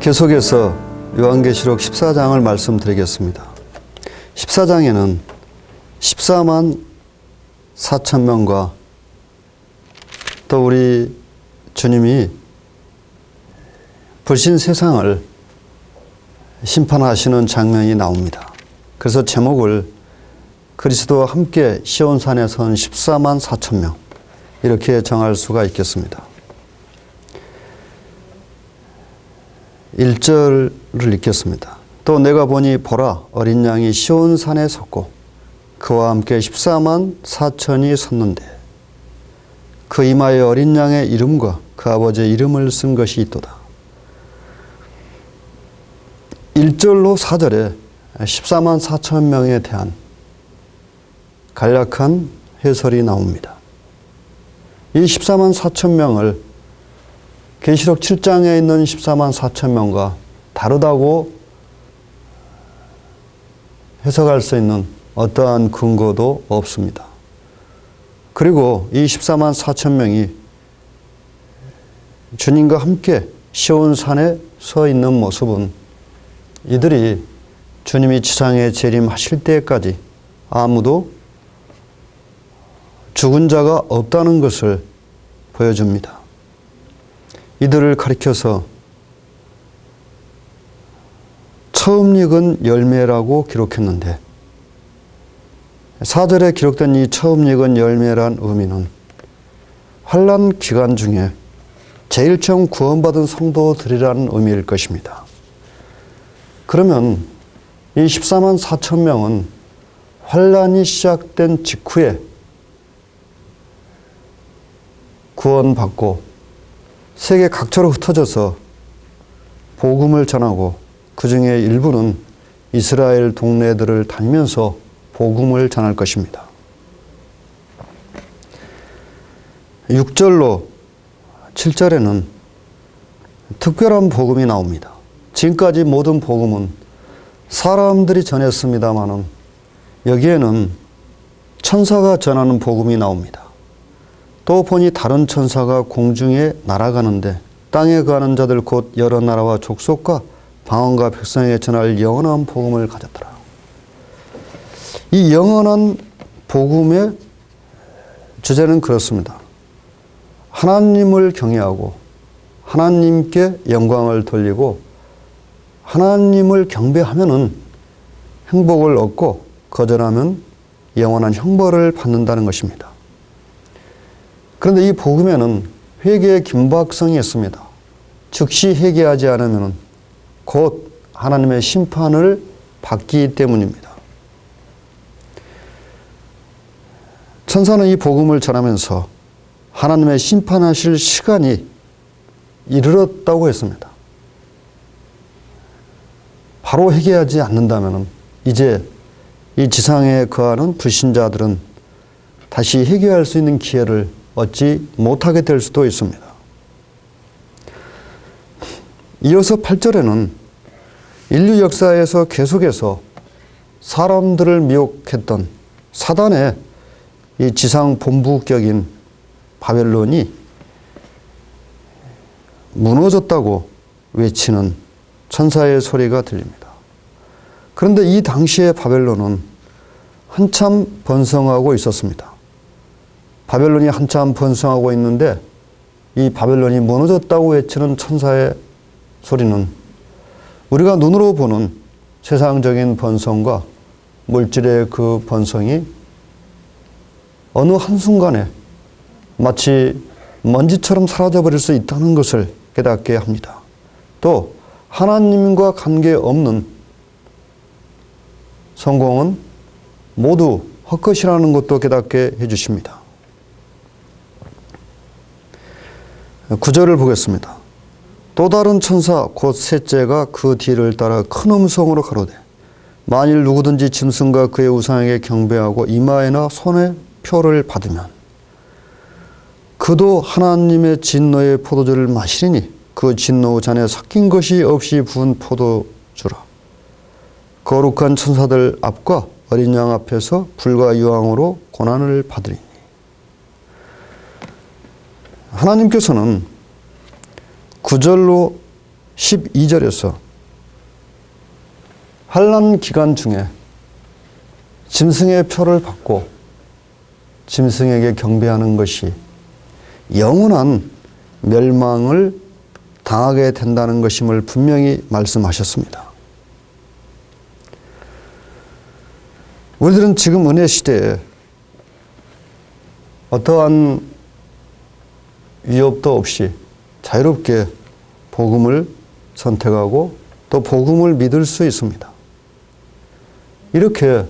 계속해서 요한계시록 14장을 말씀드리겠습니다. 14장에는 14만 4천 명과 또 우리 주님이 불신 세상을 심판하시는 장면이 나옵니다. 그래서 제목을 그리스도와 함께 시온산에 선 14만 4천 명 이렇게 정할 수가 있겠습니다. 1절을 읽겠습니다. 또 내가 보니 보라 어린 양이 시온산에 섰고 그와 함께 14만 4천이 섰는데 그 이마에 어린 양의 이름과 그 아버지의 이름을 쓴 것이 있도다. 1절로 4절에 14만 4천 명에 대한 간략한 해설이 나옵니다. 이 14만 4천 명을 계시록 7장에 있는 14만 4천 명과 다르다고 해석할 수 있는 어떠한 근거도 없습니다. 그리고 이 14만 4천 명이 주님과 함께 시온산에 서 있는 모습은 이들이 주님이 지상에 재림하실 때까지 아무도 죽은 자가 없다는 것을 보여줍니다. 이들을 가리켜서 처음 익은 열매라고 기록했는데 4절에 기록된 이 처음 익은 열매란 의미는 환난 기간 중에 제일 처음 구원받은 성도들이라는 의미일 것입니다. 그러면 이 14만 4천 명은 환난이 시작된 직후에 구원받고 세계 각처로 흩어져서 복음을 전하고 그 중에 일부는 이스라엘 동네들을 다니면서 복음을 전할 것입니다. 6절로 7절에는 특별한 복음이 나옵니다. 지금까지 모든 복음은 사람들이 전했습니다마는 여기에는 천사가 전하는 복음이 나옵니다. 또 보니 다른 천사가 공중에 날아가는데 땅에 거하는 자들 곧 여러 나라와 족속과 방언과 백성에게 전할 영원한 복음을 가졌더라. 이 영원한 복음의 주제는 그렇습니다. 하나님을 경외하고 하나님께 영광을 돌리고 하나님을 경배하면은 행복을 얻고 거절하면 영원한 형벌을 받는다는 것입니다. 그런데 이 복음에는 회개의 긴박성이 있습니다. 즉시 회개하지 않으면 곧 하나님의 심판을 받기 때문입니다. 천사는 이 복음을 전하면서 하나님의 심판하실 시간이 이르렀다고 했습니다. 바로 회개하지 않는다면 이제 이 지상에 거하는 불신자들은 다시 회개할 수 있는 기회를 얻지 못하게 될 수도 있습니다. 이어서 8절에는 인류 역사에서 계속해서 사람들을 미혹했던 사단의 이 지상 본부격인 바벨론이 무너졌다고 외치는 천사의 소리가 들립니다. 그런데 이 당시의 바벨론은 한참 번성하고 있었습니다. 바벨론이 한참 번성하고 있는데 이 바벨론이 무너졌다고 외치는 천사의 소리는 우리가 눈으로 보는 세상적인 번성과 물질의 그 번성이 어느 한순간에 마치 먼지처럼 사라져버릴 수 있다는 것을 깨닫게 합니다. 또 하나님과 관계없는 성공은 모두 헛것이라는 것도 깨닫게 해주십니다. 9절을 보겠습니다. 또 다른 천사 곧 셋째가 그 뒤를 따라 큰 음성으로 가로되 만일 누구든지 짐승과 그의 우상에게 경배하고 이마에나 손에 표를 받으면 그도 하나님의 진노의 포도주를 마시리니 그 진노 잔에 섞인 것이 없이 부은 포도주라. 거룩한 천사들 앞과 어린 양 앞에서 불과 유황으로 고난을 받으리니. 하나님께서는 9절로 12절에서 환난 기간 중에 짐승의 표를 받고 짐승에게 경배하는 것이 영원한 멸망을 당하게 된다는 것임을 분명히 말씀하셨습니다. 우리들은 지금 은혜 시대에 어떠한 위협도 없이 자유롭게 복음을 선택하고 또 복음을 믿을 수 있습니다. 이렇게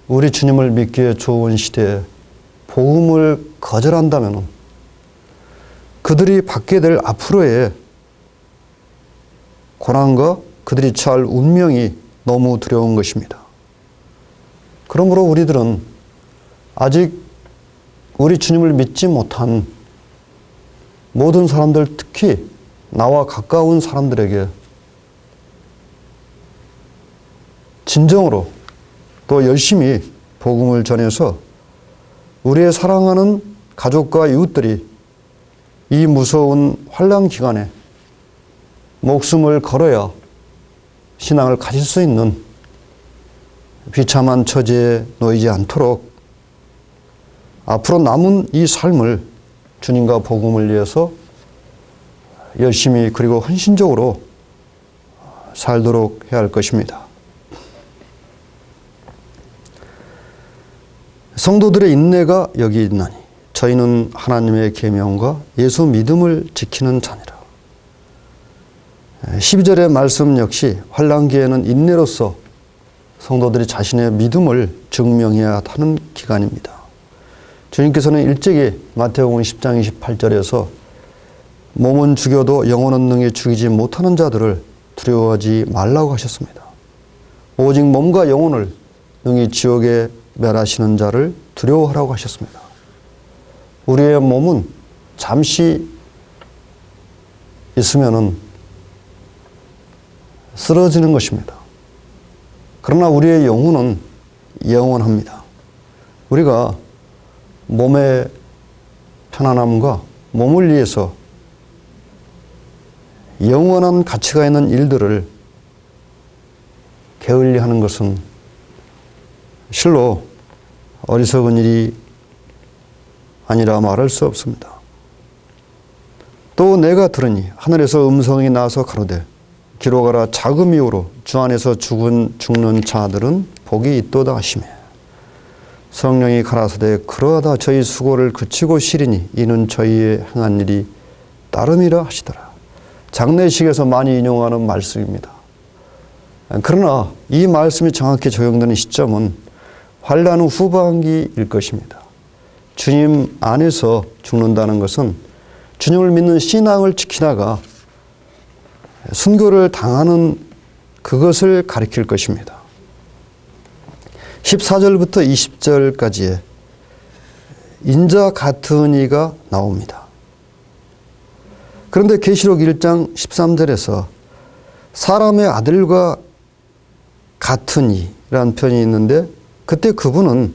우리 주님을 믿기에 좋은 시대에 복음을 거절한다면 그들이 받게 될 앞으로의 고난과 그들이 처할 운명이 너무 두려운 것입니다. 그러므로 우리들은 아직 우리 주님을 믿지 못한 모든 사람들, 특히 나와 가까운 사람들에게 진정으로 또 열심히 복음을 전해서 우리의 사랑하는 가족과 이웃들이 이 무서운 환난 기간에 목숨을 걸어야 신앙을 가질 수 있는 비참한 처지에 놓이지 않도록 앞으로 남은 이 삶을 주님과 복음을 위해서 열심히 그리고 헌신적으로 살도록 해야 할 것입니다. 성도들의 인내가 여기 있나니 저희는 하나님의 계명과 예수 믿음을 지키는 자니라. 12절의 말씀 역시 환난기에는 인내로서 성도들이 자신의 믿음을 증명해야 하는 기간입니다. 주님께서는 일찍이 마태복음 10장 28절에서 몸은 죽여도 영혼은 능히 죽이지 못하는 자들을 두려워하지 말라고 하셨습니다. 오직 몸과 영혼을 능히 지옥에 멸하시는 자를 두려워하라고 하셨습니다. 우리의 몸은 잠시 있으면은 쓰러지는 것입니다. 그러나 우리의 영혼은 영원합니다. 우리가 몸의 편안함과 몸을 위해서 영원한 가치가 있는 일들을 게을리하는 것은 실로 어리석은 일이 아니라 말할 수 없습니다. 또 내가 들으니 하늘에서 음성이 나서 가로되 기록하라 작은 이후로 주 안에서 죽는 자들은 복이 있도다 하시매 성령이 가라사대 그러하다 저희 수고를 그치고 쉬리니 이는 저희의 행한 일이 따름이라 하시더라. 장례식에서 많이 인용하는 말씀입니다. 그러나 이 말씀이 정확히 적용되는 시점은 환난 후반기일 것입니다. 주님 안에서 죽는다는 것은 주님을 믿는 신앙을 지키다가 순교를 당하는 그것을 가리킬 것입니다. 14절부터 20절까지의 인자 같은 이가 나옵니다. 그런데 계시록 1장 13절에서 사람의 아들과 같은 이라는 표현이 있는데 그때 그분은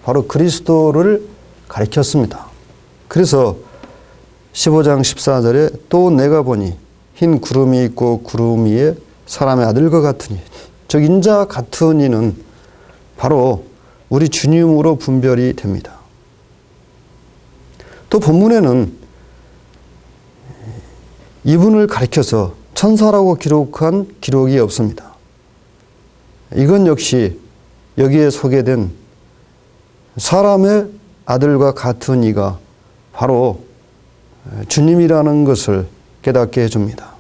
바로 그리스도를 가리켰습니다. 그래서 15장 14절에 또 내가 보니 흰 구름이 있고 구름 위에 사람의 아들과 같으니 즉 인자 같은 이는 바로 우리 주님으로 분별이 됩니다. 또 본문에는 이분을 가리켜서 천사라고 기록한 기록이 없습니다. 이건 역시 여기에 소개된 사람의 아들과 같은 이가 바로 주님이라는 것을 깨닫게 해줍니다.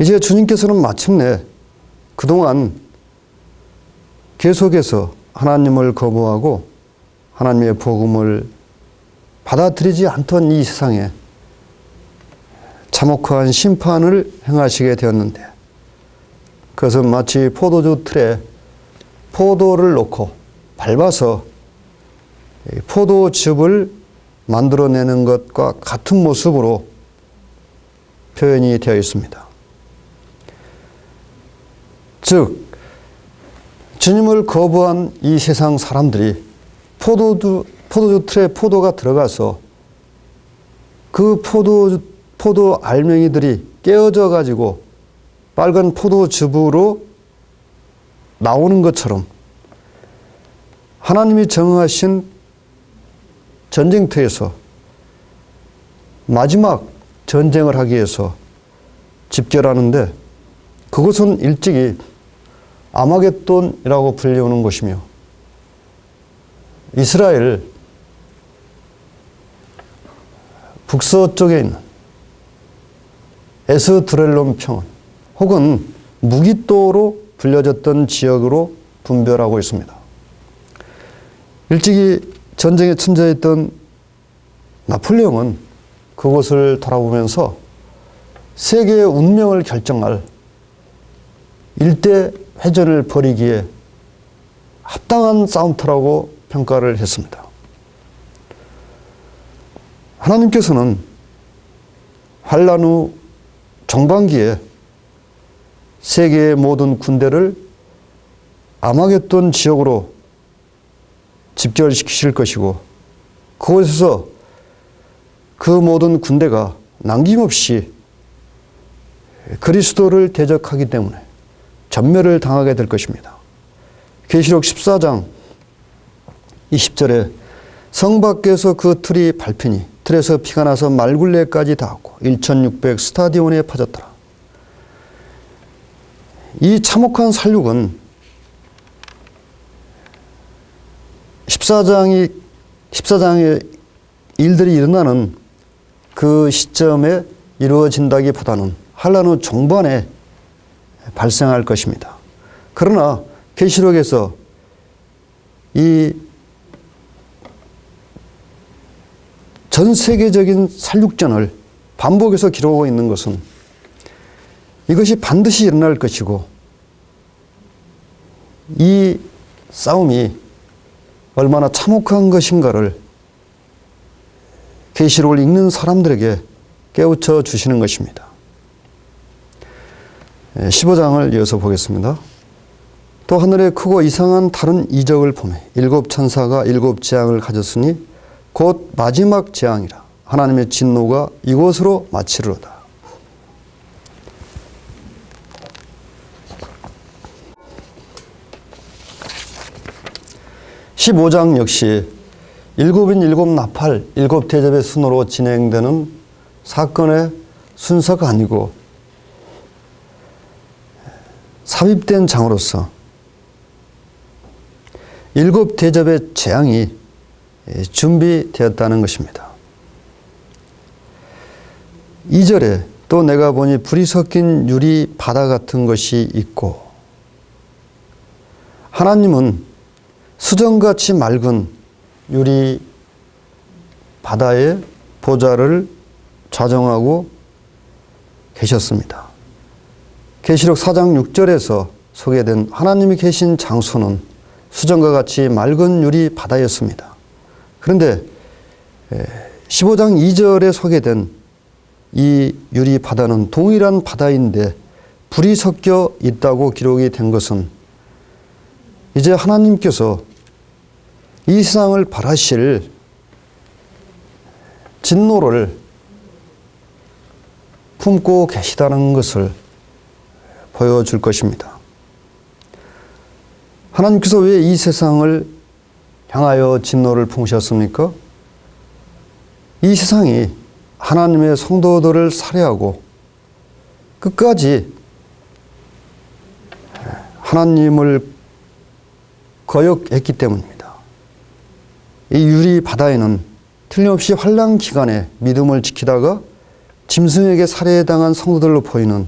이제 주님께서는 마침내 그동안 계속해서 하나님을 거부하고 하나님의 복음을 받아들이지 않던 이 세상에 참혹한 심판을 행하시게 되었는데 그것은 마치 포도주 틀에 포도를 넣고 밟아서 포도즙을 만들어내는 것과 같은 모습으로 표현이 되어 있습니다. 즉 주님을 거부한 이 세상 사람들이 포도주 틀에 포도가 들어가서 그 포도 알맹이들이 깨어져 가지고 빨간 포도즙으로 나오는 것처럼 하나님이 정하신 전쟁터에서 마지막 전쟁을 하기 위해서 집결하는데 그것은 일찍이 아마겟돈이라고 불리우는 곳이며 이스라엘 북서쪽에 있는 에스드렐론 평원 혹은 무기또로 불려졌던 지역으로 분별하고 있습니다. 일찍이 전쟁에 참전했던 나폴레옹은 그곳을 돌아보면서 세계의 운명을 결정할 일대 회전을 벌이기에 합당한 싸움터라고 평가를 했습니다. 하나님께서는 환란 후 종반기에 세계의 모든 군대를 아마겟돈 지역으로 집결시키실 것이고 그곳에서 그 모든 군대가 남김없이 그리스도를 대적하기 때문에 전멸을 당하게 될 것입니다. 계시록 14장 20절에 성 밖에서 그 틀이 밟히니 틀에서 피가 나서 말굴레까지 닿았고 1600 스타디온에 퍼졌더라. 이 참혹한 살육은 14장의 일들이 일어나는 그 시점에 이루어진다기보다는 환란 후 종반에 발생할 것입니다. 그러나 계시록에서 이 전 세계적인 살육전을 반복해서 기록하고 있는 것은 이것이 반드시 일어날 것이고 이 싸움이 얼마나 참혹한 것인가를 계시록을 읽는 사람들에게 깨우쳐 주시는 것입니다. 15장을 이어서 보겠습니다. 또 하늘에 크고 이상한 다른 이적을 보매 일곱 천사가 일곱 재앙을 가졌으니 곧 마지막 재앙이라. 하나님의 진노가 이곳으로 마치리로다. (15장) 역시 일곱인 일곱 나팔, 일곱 대접의 순으로 진행되는 사건의 순서가 아니고 삽입된 장으로서 일곱 대접의 재앙이 준비되었다는 것입니다. 2절에 또 내가 보니 불이 섞인 유리 바다 같은 것이 있고 하나님은 수정같이 맑은 유리 바다에 보좌를 좌정하고 계셨습니다. 계시록 4장 6절에서 소개된 하나님이 계신 장소는 수정과 같이 맑은 유리 바다였습니다. 그런데 15장 2절에 소개된 이 유리 바다는 동일한 바다인데 불이 섞여 있다고 기록이 된 것은 이제 하나님께서 이 세상을 발하실 진노를 품고 계시다는 것을 보여줄 것입니다. 하나님께서 왜 이 세상을 향하여 진노를 품으셨습니까? 이 세상이 하나님의 성도들을 살해하고 끝까지 하나님을 거역했기 때문입니다. 이 유리 바다에는 틀림없이 환난 기간에 믿음을 지키다가 짐승에게 살해당한 성도들로 보이는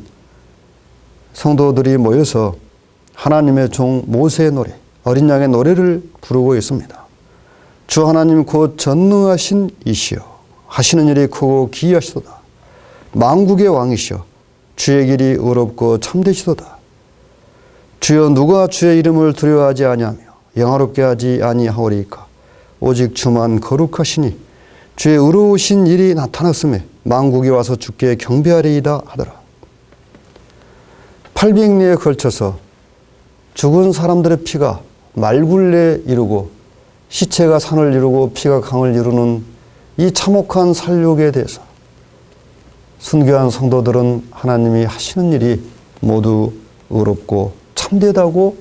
성도들이 모여서 하나님의 종 모세의 노래, 어린 양의 노래를 부르고 있습니다. 주 하나님 곧 전능하신 이시여 하시는 일이 크고 기이하시도다. 만국의 왕이시여 주의 길이 의롭고 참되시도다. 주여 누가 주의 이름을 두려워하지 아니하며 영화롭게 하지 아니하오리이까. 오직 주만 거룩하시니 주의 의로우신 일이 나타났음에 만국이 와서 주께 경배하리이다 하더라. 800리에 걸쳐서 죽은 사람들의 피가 말굴레 이루고 시체가 산을 이루고 피가 강을 이루는 이 참혹한 살육에 대해서 순교한 성도들은 하나님이 하시는 일이 모두 의롭고 참되다고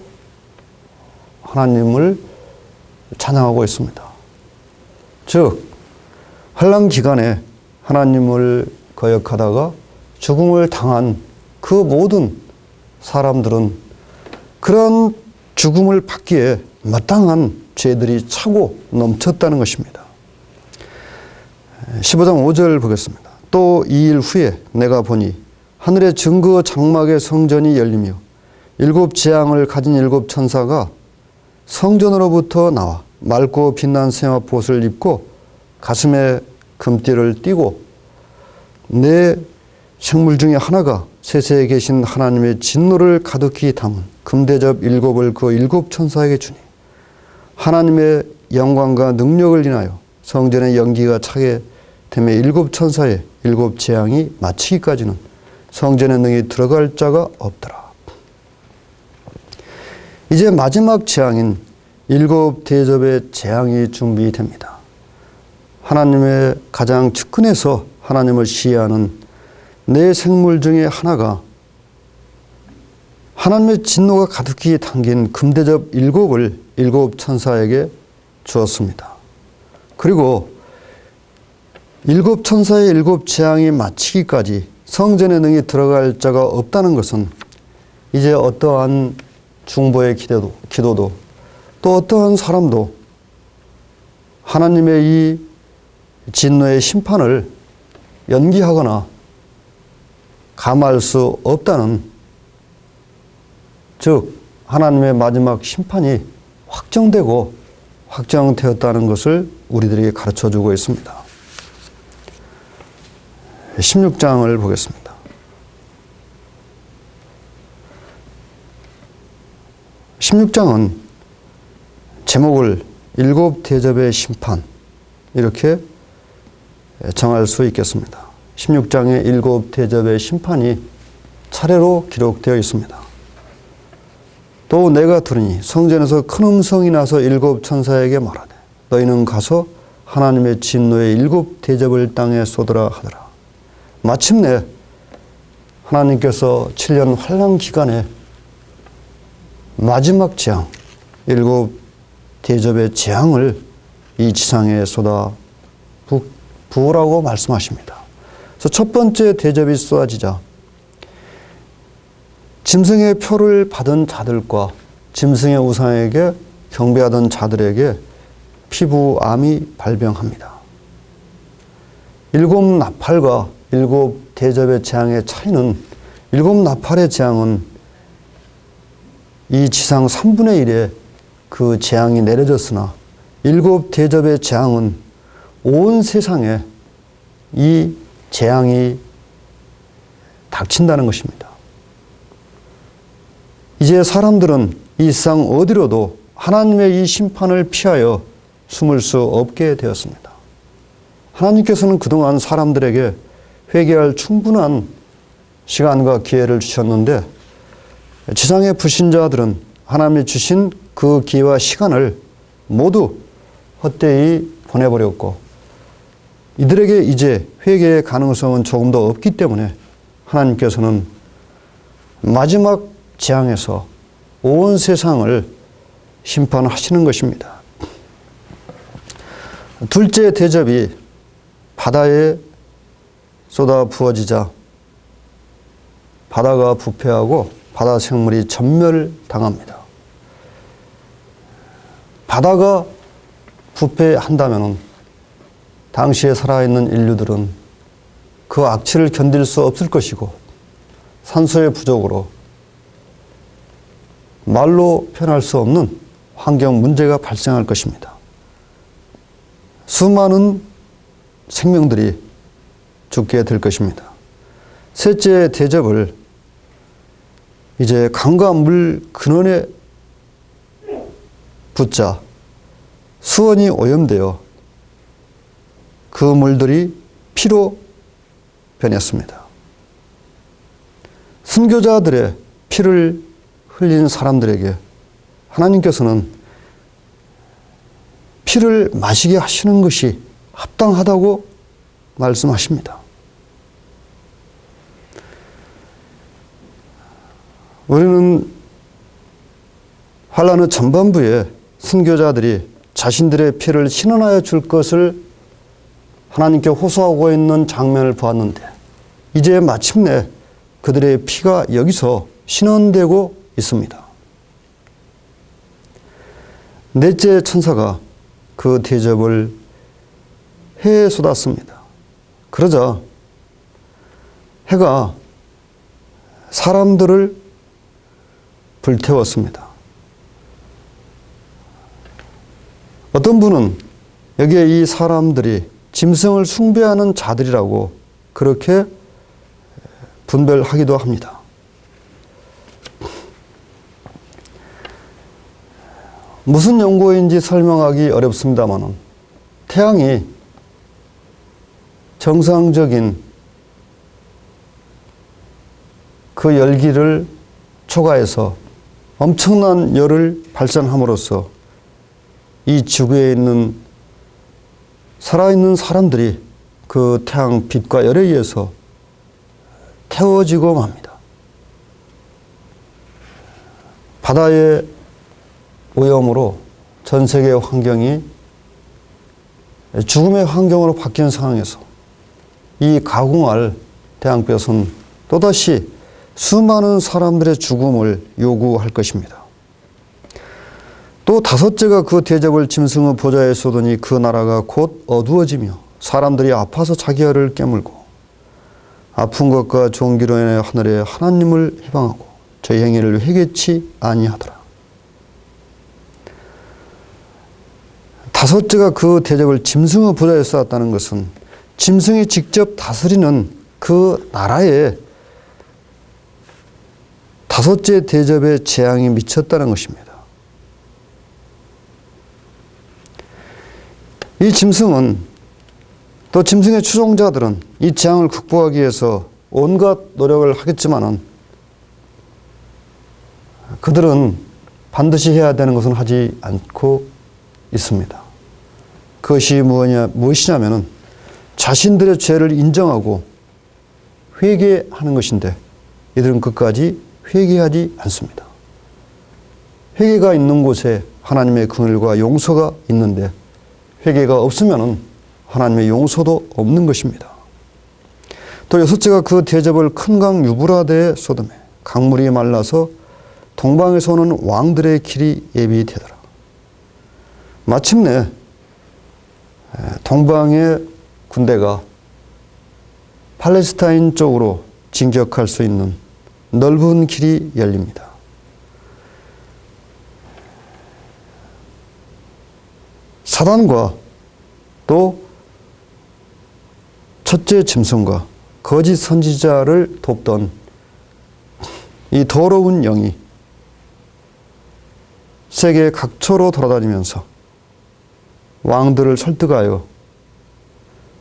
하나님을 찬양하고 있습니다. 즉 환난 기간에 하나님을 거역하다가 죽음을 당한 그 모든 사람들은 그런 죽음을 받기에 마땅한 죄들이 차고 넘쳤다는 것입니다. 15장 5절 보겠습니다. 또 2일 후에 내가 보니 하늘의 증거 장막의 성전이 열리며 7 재앙을 가진 7 천사가 성전으로부터 나와 맑고 빛난 세마포 옷을 입고 가슴에 금띠를 띠고 네 생물 중에 하나가 세세에 계신 하나님의 진노를 가득히 담은 금대접 7을 그 7 천사에게 주니 하나님의 영광과 능력을 인하여 성전의 연기가 차게 되며 7 천사의 7 재앙이 마치기까지는 성전에 능히 들어갈 자가 없더라. 이제 마지막 재앙인 7 대접의 재앙이 준비됩니다. 하나님의 가장 측근에서 하나님을 시해하는 네 생물 중에 하나가 하나님의 진노가 가득히 담긴 금대접 7을 7 천사에게 주었습니다. 그리고 7 천사의 7 재앙이 마치기까지 성전에 능히 들어갈 자가 없다는 것은 이제 어떠한 중보의 기도도 또 어떠한 사람도 하나님의 이 진노의 심판을 연기하거나 감할 수 없다는, 즉 하나님의 마지막 심판이 확정되고 확정되었다는 것을 우리들에게 가르쳐주고 있습니다. 16장을 보겠습니다. 16장은 제목을 7 대접의 심판 이렇게 정할 수 있겠습니다. 16장의 7 대접의 심판이 차례로 기록되어 있습니다. 또 내가 들으니 성전에서 큰 음성이 나서 7 천사에게 말하되 너희는 가서 하나님의 진노의 7 대접을 땅에 쏟으라 하더라. 마침내 하나님께서 7년 환난 기간에 마지막 재앙 7 대접의 재앙을 이 지상에 쏟아 부으라고 말씀하십니다. 그래서 첫 번째 대접이 쏟아지자 짐승의 표를 받은 자들과 짐승의 우상에게 경배하던 자들에게 피부암이 발병합니다. 7 나팔과 7 대접의 재앙의 차이는 7 나팔의 재앙은 이 지상 3분의 1의 그 재앙이 내려졌으나 7 대접의 재앙은 온 세상에 이 재앙이 닥친다는 것입니다. 이제 사람들은 이 세상 어디로도 하나님의 이 심판을 피하여 숨을 수 없게 되었습니다. 하나님께서는 그동안 사람들에게 회개할 충분한 시간과 기회를 주셨는데 지상의 불신자들은 하나님이 주신 그 기회와 시간을 모두 헛되이 보내버렸고 이들에게 이제 회개의 가능성은 조금 더 없기 때문에 하나님께서는 마지막 재앙에서 온 세상을 심판하시는 것입니다. 둘째 대접이 바다에 쏟아 부어지자 바다가 부패하고 바다 생물이 전멸당합니다. 바다가 부패한다면 당시에 살아있는 인류들은 그 악취를 견딜 수 없을 것이고 산소의 부족으로 말로 표현할 수 없는 환경 문제가 발생할 것입니다. 수많은 생명들이 죽게 될 것입니다. 셋째 대접을 이제 강과 물 근원에 붙자 수원이 오염되어 그 물들이 피로 변했습니다. 순교자들의 피를 흘린 사람들에게 하나님께서는 피를 마시게 하시는 것이 합당하다고 말씀하십니다. 우리는 환란의 전반부에 순교자들이 자신들의 피를 신원하여 줄 것을 하나님께 호소하고 있는 장면을 보았는데, 이제 마침내 그들의 피가 여기서 신원되고 있습니다. 넷째 천사가 그 대접을 해에 쏟았습니다. 그러자 해가 사람들을 불태웠습니다. 어떤 분은 여기에 이 사람들이 짐승을 숭배하는 자들이라고 그렇게 분별하기도 합니다. 무슨 연고인지 설명하기 어렵습니다만 태양이 정상적인 그 열기를 초과해서 엄청난 열을 발산함으로써 이 지구에 있는 살아있는 사람들이 그 태양 빛과 열에 의해서 태워지고 맙니다. 바다의 오염으로 전 세계 환경이 죽음의 환경으로 바뀐 상황에서 이 가공할 태양볕은 또다시 수많은 사람들의 죽음을 요구할 것입니다. 또 다섯째가 그 대접을 짐승의 보좌에 쏟으니 그 나라가 곧 어두워지며 사람들이 아파서 자기 혀를 깨물고 아픈 것과 종기로 인해 하늘에 하나님을 희망하고 저희 행위를 회개치 아니하더라. 다섯째가 그 대접을 짐승의 보좌에 쏟았다는 것은 짐승이 직접 다스리는 그 나라에 다섯째 대접의 재앙이 미쳤다는 것입니다. 이 짐승은, 또 짐승의 추종자들은 이 재앙을 극복하기 위해서 온갖 노력을 하겠지만은 그들은 반드시 해야 되는 것은 하지 않고 있습니다. 그것이 무엇이냐면은 자신들의 죄를 인정하고 회개하는 것인데 이들은 끝까지 회개하지 않습니다. 회개가 있는 곳에 하나님의 긍휼과 용서가 있는데 회개가 없으면은 하나님의 용서도 없는 것입니다. 또 여섯째가 그 대접을 큰 강 유브라데에 쏟음에 강물이 말라서 동방에서 오는 왕들의 길이 예비되더라. 마침내 동방의 군대가 팔레스타인 쪽으로 진격할 수 있는 넓은 길이 열립니다. 사단과 또 첫째 짐승과 거짓 선지자를 돕던 이 더러운 영이 세계 각처로 돌아다니면서 왕들을 설득하여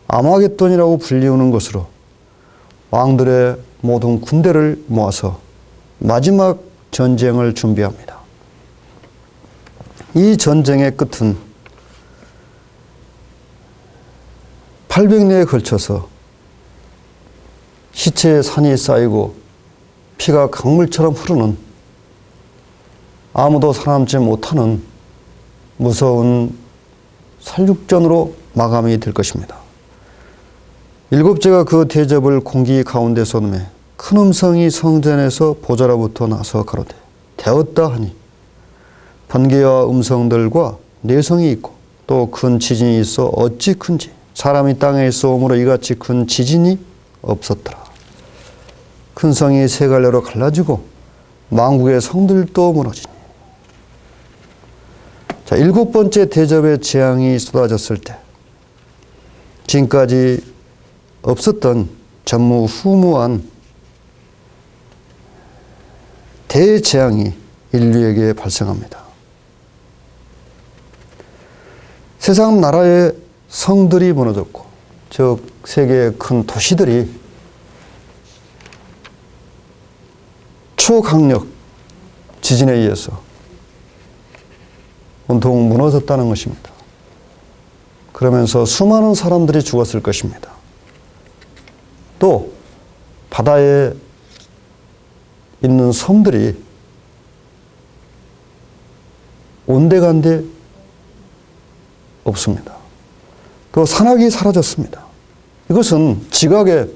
아마겟돈이라고 불리우는 것으로 왕들의 모든 군대를 모아서 마지막 전쟁을 준비합니다. 이 전쟁의 끝은 800년에 걸쳐서 시체의 산이 쌓이고 피가 강물처럼 흐르는 아무도 살아남지 못하는 무서운 살육전으로 마감이 될 것입니다. 일곱째가 그 대접을 공기 가운데 쏟음에 큰 음성이 성전에서 보좌로부터 나서 가로되 되었다 하니 번개와 음성들과 내성이 있고 또 큰 지진이 있어 어찌 큰지 사람이 땅에 있어오므로 이같이 큰 지진이 없었더라. 큰 성이 세 갈래로 갈라지고 만국의 성들도 무너지니. 자, 일곱 번째 대접의 재앙이 쏟아졌을 때 지금까지 없었던 전무후무한 대재앙이 인류에게 발생합니다. 세상 나라의 성들이 무너졌고 즉 세계의 큰 도시들이 초강력 지진에 의해서 온통 무너졌다는 것입니다. 그러면서 수많은 사람들이 죽었을 것입니다. 또 바다의 있는 섬들이 온데간데 없습니다. 그 산악이 사라졌습니다. 이것은 지각의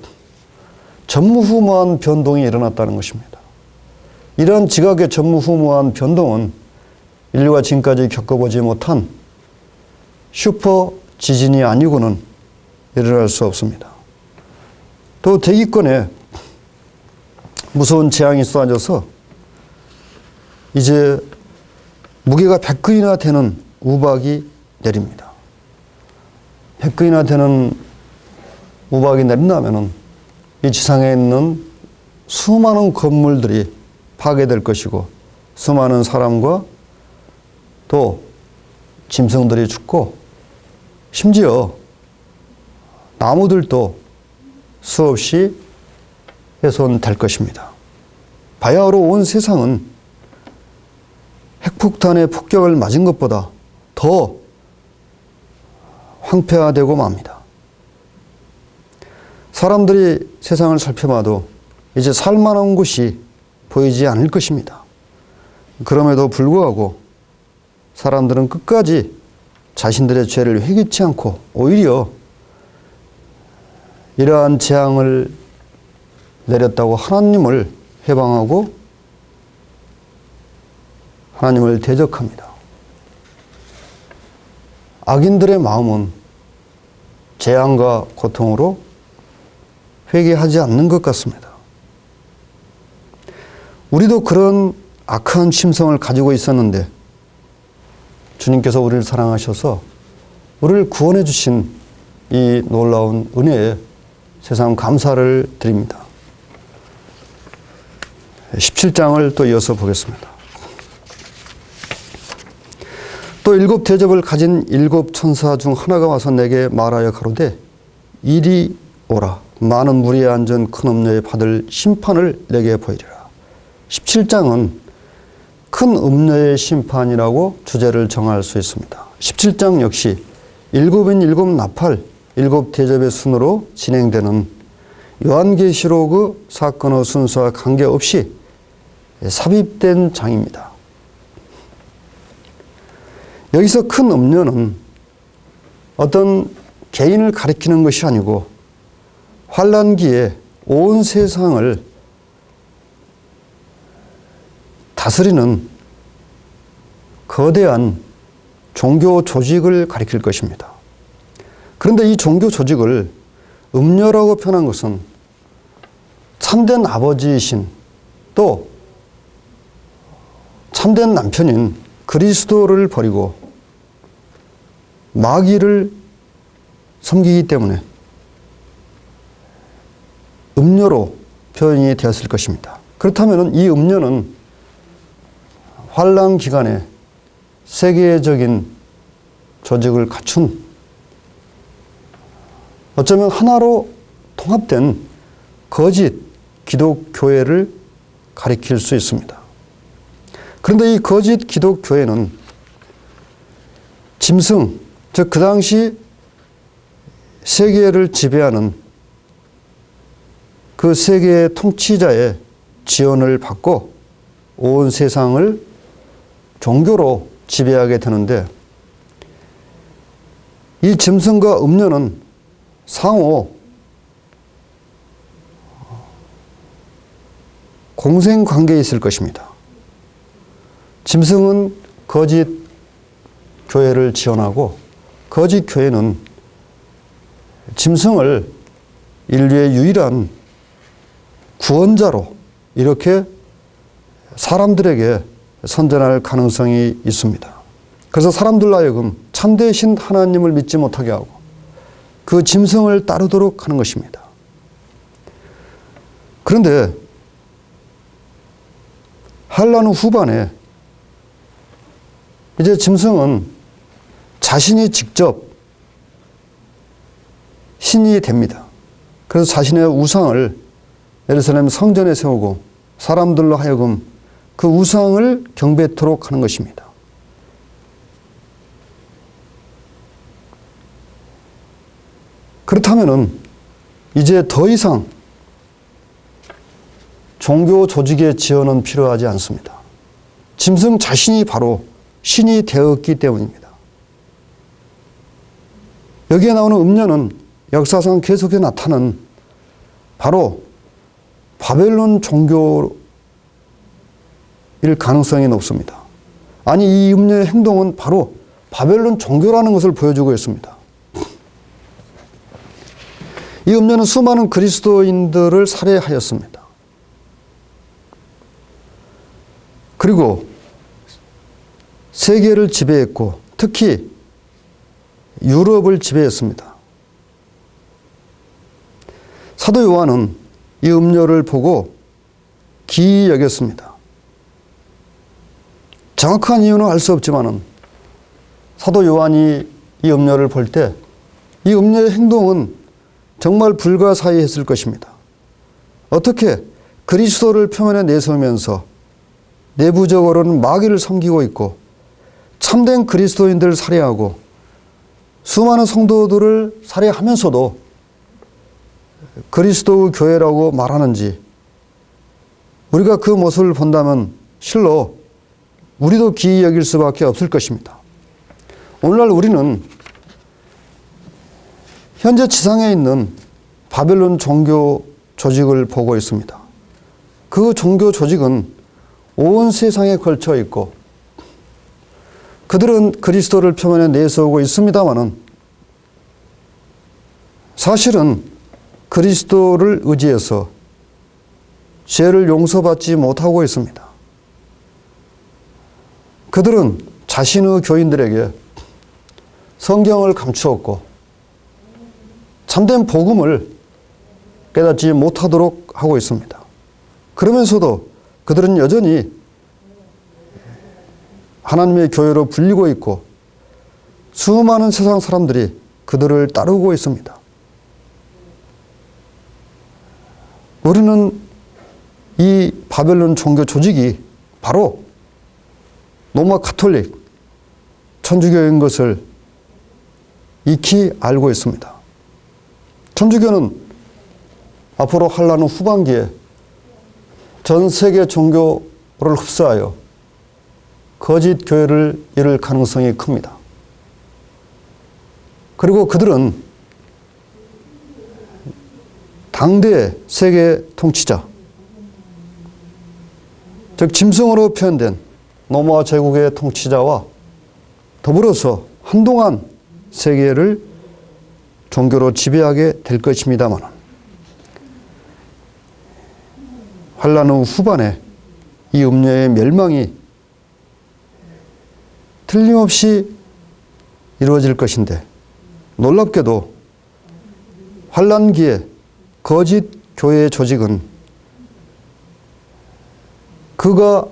전무후무한 변동이 일어났다는 것입니다. 이러한 지각의 전무후무한 변동은 인류가 지금까지 겪어보지 못한 슈퍼 지진이 아니고는 일어날 수 없습니다. 또 대기권에 무서운 재앙이 쏟아져서 이제 무게가 100근이나 되는 우박이 내립니다. 100근이나 되는 우박이 내린다면 이 지상에 있는 수많은 건물들이 파괴될 것이고 수많은 사람과 또 짐승들이 죽고 심지어 나무들도 수없이 훼손될 것입니다. 바야흐로 온 세상은 핵폭탄의 폭격을 맞은 것보다 더 황폐화되고 맙니다. 사람들이 세상을 살펴봐도 이제 살만한 곳이 보이지 않을 것입니다. 그럼에도 불구하고 사람들은 끝까지 자신들의 죄를 회개치 않고 오히려 이러한 재앙을 내렸다고 하나님을 해방하고 하나님을 대적합니다. 악인들의 마음은 재앙과 고통으로 회개하지 않는 것 같습니다. 우리도 그런 악한 심성을 가지고 있었는데 주님께서 우리를 사랑하셔서 우리를 구원해 주신 이 놀라운 은혜에 세상 감사를 드립니다. 17장을 또 이어서 보겠습니다. 또 일곱 대접을 가진 일곱 천사 중 하나가 와서 내게 말하여 가로되 이리 오라. 많은 무리에 앉은 큰 음녀에 받을 심판을 내게 보이리라. 17장은 큰 음녀의 심판이라고 주제를 정할 수 있습니다. 17장 역시 일곱인 일곱 나팔, 일곱 대접의 순으로 진행되는 요한계시록의 사건의 순서와 관계없이 삽입된 장입니다. 여기서 큰 음녀는 어떤 개인을 가리키는 것이 아니고 환란기에 온 세상을 다스리는 거대한 종교 조직을 가리킬 것입니다. 그런데 이 종교 조직을 음녀라고 표현한 것은 참된 아버지이신 또 참된 남편인 그리스도를 버리고 마귀를 섬기기 때문에 음녀로 표현이 되었을 것입니다. 그렇다면 이 음녀는 환란 기간에 세계적인 조직을 갖춘 어쩌면 하나로 통합된 거짓 기독교회를 가리킬 수 있습니다. 그런데 이 거짓 기독교회는 짐승, 즉 그 당시 세계를 지배하는 그 세계의 통치자의 지원을 받고 온 세상을 종교로 지배하게 되는데 이 짐승과 음녀는 상호 공생관계에 있을 것입니다. 짐승은 거짓 교회를 지원하고 거짓 교회는 짐승을 인류의 유일한 구원자로 이렇게 사람들에게 선전할 가능성이 있습니다. 그래서 사람들로 하여금 참되신 하나님을 믿지 못하게 하고 그 짐승을 따르도록 하는 것입니다. 그런데 환란 후반에 이제 짐승은 자신이 직접 신이 됩니다. 그래서 자신의 우상을 예루살렘 성전에 세우고 사람들로 하여금 그 우상을 경배토록 하는 것입니다. 그렇다면은 이제 더 이상 종교 조직의 지원은 필요하지 않습니다. 짐승 자신이 바로 신이 되었기 때문입니다. 여기에 나오는 음녀는 역사상 계속해 나타난 바로 바벨론 종교일 가능성이 높습니다. 아니, 이 음녀의 행동은 바로 바벨론 종교라는 것을 보여주고 있습니다. 이 음녀는 수많은 그리스도인들을 살해하였습니다. 그리고 세계를 지배했고 특히 유럽을 지배했습니다. 사도 요한은 이 음녀를 보고 기이 여겼습니다. 정확한 이유는 알 수 없지만은 사도 요한이 이 음녀를 볼 때 이 음녀의 행동은 정말 불가사의했을 것입니다. 어떻게 그리스도를 표면에 내세우면서 내부적으로는 마귀를 섬기고 있고 참된 그리스도인들을 살해하고 수많은 성도들을 살해하면서도 그리스도의 교회라고 말하는지, 우리가 그 모습을 본다면 실로 우리도 기이 여길 수밖에 없을 것입니다. 오늘날 우리는 현재 지상에 있는 바벨론 종교 조직을 보고 있습니다. 그 종교 조직은 온 세상에 걸쳐 있고 그들은 그리스도를 표면에 내세우고 있습니다마는 사실은 그리스도를 의지해서 죄를 용서받지 못하고 있습니다. 그들은 자신의 교인들에게 성경을 감추었고 참된 복음을 깨닫지 못하도록 하고 있습니다. 그러면서도 그들은 여전히 하나님의 교회로 불리고 있고 수많은 세상 사람들이 그들을 따르고 있습니다. 우리는 이 바벨론 종교 조직이 바로 로마 가톨릭 천주교인 것을 익히 알고 있습니다. 천주교는 앞으로 환란 후반기에 전 세계 종교를 흡수하여 거짓 교회를 이룰 가능성이 큽니다. 그리고 그들은 당대 세계 통치자, 즉 짐승으로 표현된 로마 제국의 통치자와 더불어서 한동안 세계를 종교로 지배하게 될 것입니다만 환란 후 후반에 이 음녀의 멸망이 틀림없이 이루어질 것인데, 놀랍게도 환란기에 거짓 교회 조직은 그가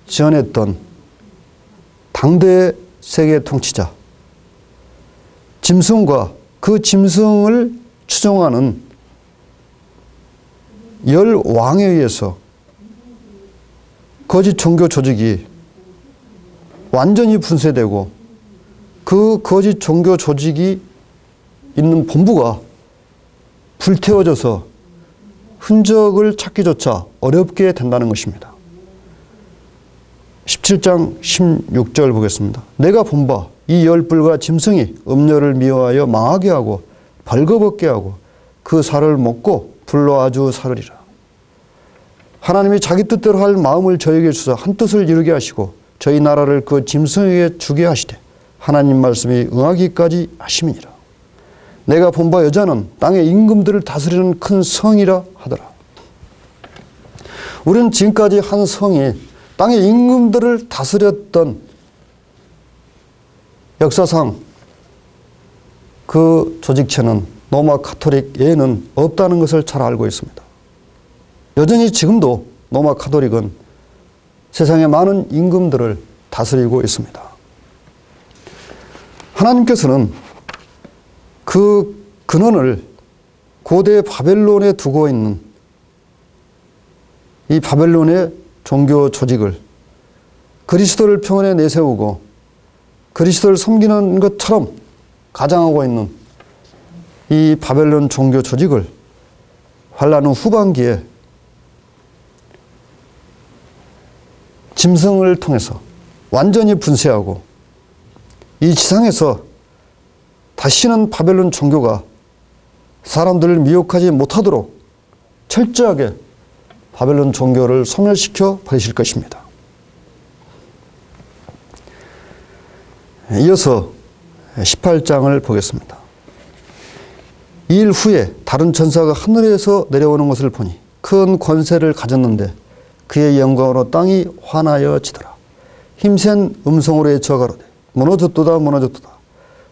지원했던 당대의 세계 통치자 짐승과 그 짐승을 추종하는 10왕에 의해서 거짓 종교 조직이 완전히 분쇄되고 그 거짓 종교 조직이 있는 본부가 불태워져서 흔적을 찾기조차 어렵게 된다는 것입니다. 17장 16절 보겠습니다. 내가 본 바 이 열불과 짐승이 음녀를 미워하여 망하게 하고 벌거벗게 하고 그 살을 먹고 불로 아주 사르리라. 하나님이 자기 뜻대로 할 마음을 저에게 주사 한 뜻을 이루게 하시고 저희 나라를 그 짐승에게 주게 하시되 하나님 말씀이 응하기까지 하심이니라. 내가 본 바 여자는 땅의 임금들을 다스리는 큰 성이라 하더라. 우리는 지금까지 한 성이 땅의 임금들을 다스렸던 역사상 그 조직체는 로마 가톨릭 외에는 없다는 것을 잘 알고 있습니다. 여전히 지금도 로마 가톨릭은 세상의 많은 임금들을 다스리고 있습니다. 하나님께서는 그 근원을 고대 바벨론에 두고 있는 이 바벨론의 종교 조직을 그리스도를 평원에 내세우고 그리스도를 섬기는 것처럼 가장하고 있는 이 바벨론 종교 조직을 환란 후 후반기에 짐승을 통해서 완전히 분쇄하고 이 지상에서 다시는 바벨론 종교가 사람들을 미혹하지 못하도록 철저하게 바벨론 종교를 소멸시켜 버리실 것입니다. 이어서 18장을 보겠습니다. 이 일 후에 다른 천사가 하늘에서 내려오는 것을 보니 큰 권세를 가졌는데 그의 영광으로 땅이 환하여지더라. 힘센 음성으로 외쳐 가로되 무너졌도다 무너졌도다.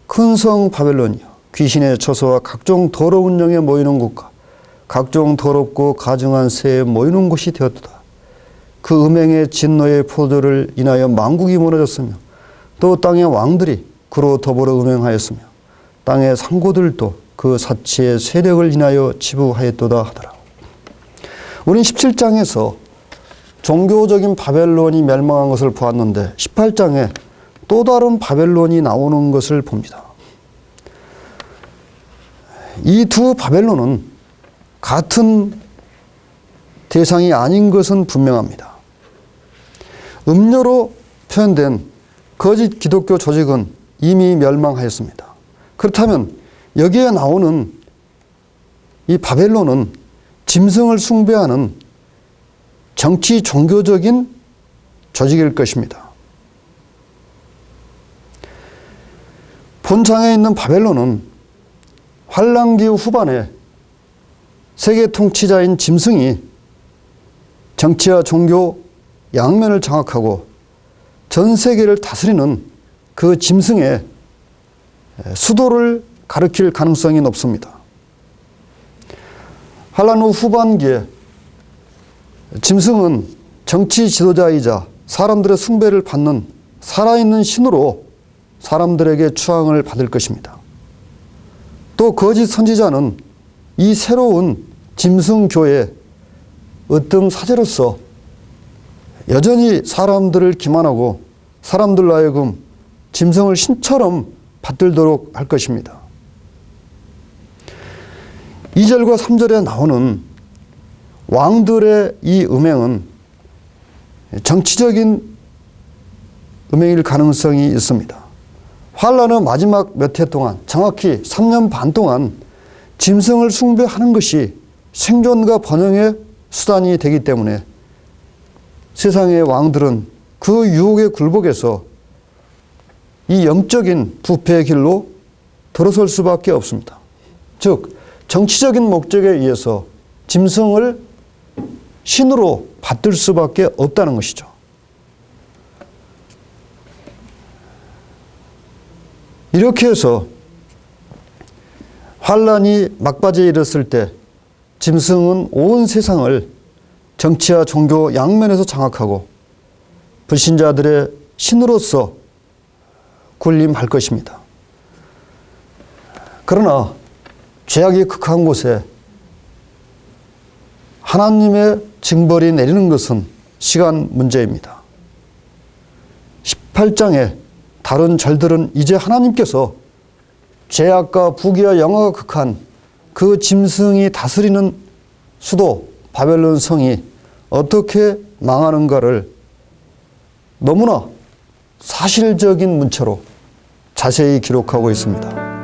큰 성 바벨론이여 귀신의 처소와 각종 더러운 영에 모이는 곳과 각종 더럽고 가증한 새에 모이는 곳이 되었도다. 그 음행의 진노의 포도를 인하여 만국이 무너졌으며 또 땅의 왕들이 그로 더불어 음행하였으며 땅의 상고들도 그 사치의 세력을 인하여 지부하였도다 하더라. 우린 17장에서 종교적인 바벨론이 멸망한 것을 보았는데 18장에 또 다른 바벨론이 나오는 것을 봅니다. 이 두 바벨론은 같은 대상이 아닌 것은 분명합니다. 음료로 표현된 거짓 기독교 조직은 이미 멸망하였습니다. 그렇다면 여기에 나오는 이 바벨론은 짐승을 숭배하는 정치 종교적인 조직일 것입니다. 본장에 있는 바벨론은 환란기후 후반에 세계 통치자인 짐승이 정치와 종교 양면을 장악하고 전 세계를 다스리는 그 짐승의 수도를 가리킬 가능성이 높습니다. 환란 후 후반기에 짐승은 정치 지도자이자 사람들의 숭배를 받는 살아있는 신으로 사람들에게 추앙을 받을 것입니다. 또 거짓 선지자는 이 새로운 짐승교의 으뜸 사제로서 여전히 사람들을 기만하고 사람들로 하여금 짐승을 신처럼 받들도록 할 것입니다. 2절과 3절에 나오는 왕들의 이 음행은 정치적인 음행일 가능성이 있습니다. 환란의 마지막 몇 해 동안, 정확히 3년 반 동안 짐승을 숭배하는 것이 생존과 번영의 수단이 되기 때문에 세상의 왕들은 그 유혹에 굴복해서 이 영적인 부패의 길로 들어설 수밖에 없습니다. 즉 정치적인 목적에 의해서 짐승을 신으로 받들 수밖에 없다는 것이죠. 이렇게 해서 환란이 막바지에 이르렀을 때 짐승은 온 세상을 정치와 종교 양면에서 장악하고 불신자들의 신으로서 군림할 것입니다. 그러나 죄악이 극한 곳에 하나님의 징벌이 내리는 것은 시간 문제입니다. 18장에 다른 절들은 이제 하나님께서 죄악과 부귀와 영화가 극한 그 짐승이 다스리는 수도 바벨론 성이 어떻게 망하는가를 너무나 사실적인 문체로 자세히 기록하고 있습니다.